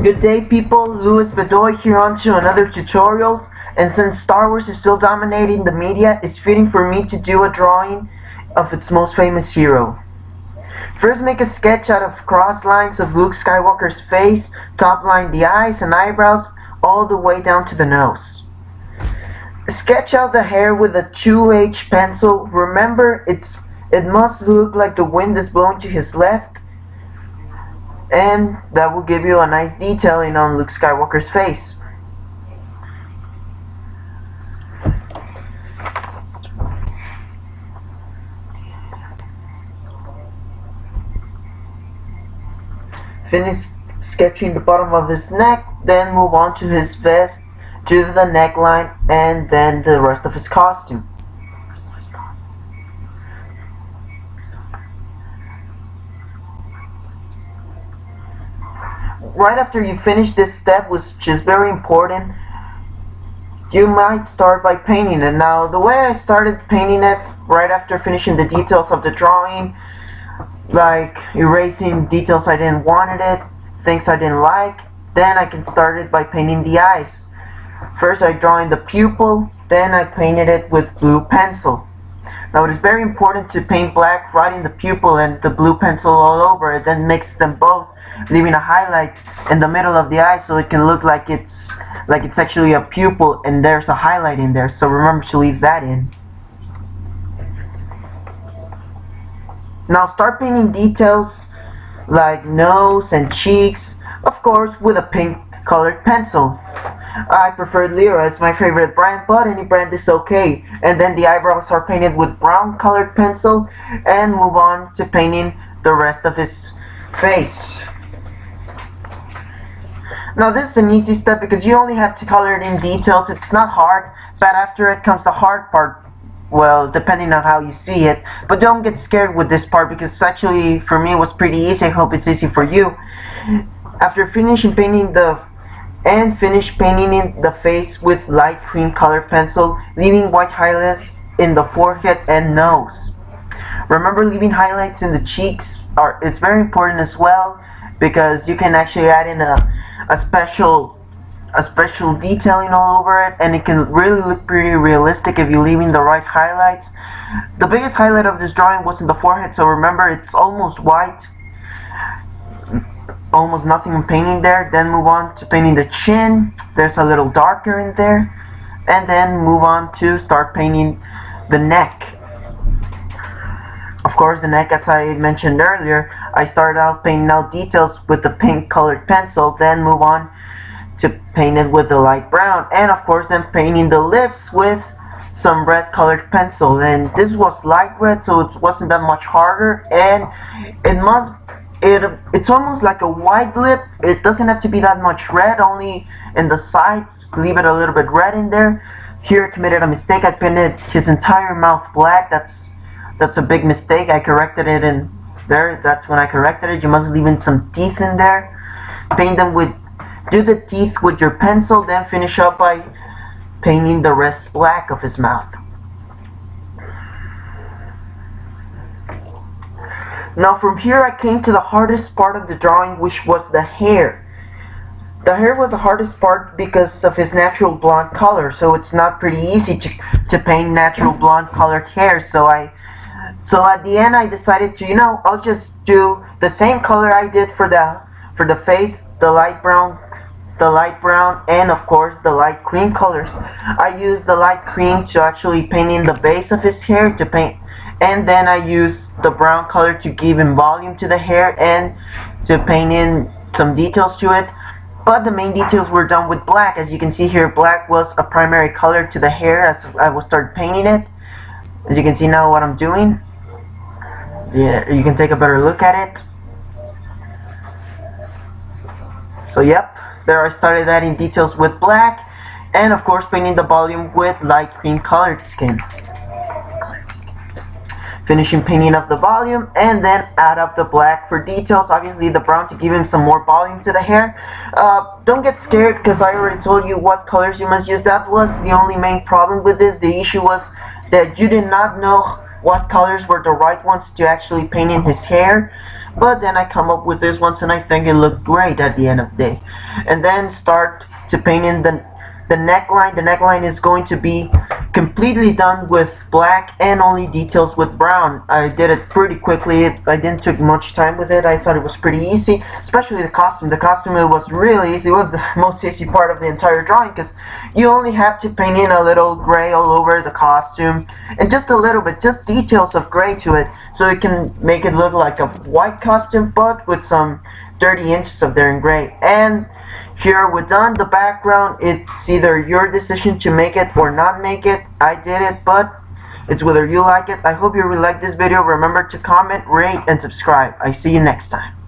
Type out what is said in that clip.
Good day people, Louis Bedoy here on to another tutorials, and since Star Wars is still dominating the media, it's fitting for me to do a drawing of its most famous hero. First, make a sketch out of cross lines of Luke Skywalker's face, top line the eyes and eyebrows all the way down to the nose. Sketch out the hair with a 2H pencil. Remember, it must look like the wind is blowing to his left, and that will give you a nice detailing on Luke Skywalker's face. Finish sketching the bottom of his neck, then move on to his vest, do the neckline, and then the rest of his costume. Right after you finish this step, which is very important, you might start by painting it. Now, the way I started painting it, right after finishing the details of the drawing, like erasing details I didn't want it, things I didn't like, then I can start it by painting the eyes. First I draw in the pupil, then I painted it with blue pencil. Now it is very important to paint black right in the pupil and the blue pencil all over it, then mix them both, leaving a highlight in the middle of the eye so it can look like it's actually a pupil and there's a highlight in there, so remember to leave that in. Now start painting details like nose and cheeks, of course with a pink colored pencil. I prefer Lira as my favorite brand, but any brand is okay. And then the eyebrows are painted with brown colored pencil, and move on to painting the rest of his face. Now this is an easy step because you only have to color it in details. It's not hard, but after it comes the hard part. Well, depending on how you see it, but don't get scared with this part because actually for me it was pretty easy. I hope it's easy for you. After finishing painting finish painting in the face with light cream colored pencil, leaving white highlights in the forehead and nose. Remember, leaving highlights in the cheeks is very important as well, because you can actually add in a special detailing all over it, and it can really look pretty realistic if you're leaving the right highlights. The biggest highlight of this drawing was in the forehead, so remember it's almost white, almost nothing in painting there. Then move on to painting the chin. There's a little darker in there, and then move on to start painting the neck. Of course, the neck, as I mentioned earlier, I started out painting out details with the pink colored pencil, then move on to paint it with the light brown, and of course then painting the lips with some red colored pencil. And this was light red, so it wasn't that much harder, and it's almost like a white lip. It doesn't have to be that much red, only in the sides, leave it a little bit red in there. Here I committed a mistake. I painted his entire mouth black. That's a big mistake. I corrected it in there. That's when I corrected it. You must leave in some teeth in there. Do the teeth with your pencil, then finish up by painting the rest black of his mouth. Now from here I came to the hardest part of the drawing, which was the hair. The hair was the hardest part because of his natural blonde color, so it's not pretty easy to paint natural blonde colored hair. So at the end I decided to, I'll just do the same color I did for the face, the light brown, and of course the light cream colors. I used the light cream to actually paint in the base of his hair and then I used the brown color to give him volume to the hair and to paint in some details to it. But the main details were done with black. As you can see here, black was a primary color to the hair as I will start painting it. As you can see now what I'm doing. Yeah, you can take a better look at it. So yep, there I started adding details with black, and of course painting the volume with light cream colored skin. Finishing painting up the volume, and then add up the black for details, obviously the brown to give him some more volume to the hair. Don't get scared because I already told you what colors you must use. That was the only main problem with this. The issue was that you did not know what colors were the right ones to actually paint in his hair. but then I come up with this once and I think it looked great at the end of the day. And then start to paint in the neckline. The neckline is going to be completely done with black and only details with brown. I did it pretty quickly. I didn't take much time with it. I thought it was pretty easy, especially the costume. The costume, it was really easy. It was the most easy part of the entire drawing because you only have to paint in a little gray all over the costume and just a little bit, just details of gray to it, so it can make it look like a white costume but with some dirty inches of there in gray. And here we're done. The background, it's either your decision to make it or not make it. I did it, but it's whether you like it. I hope you really like this video. Remember to comment, rate, and subscribe. I see you next time.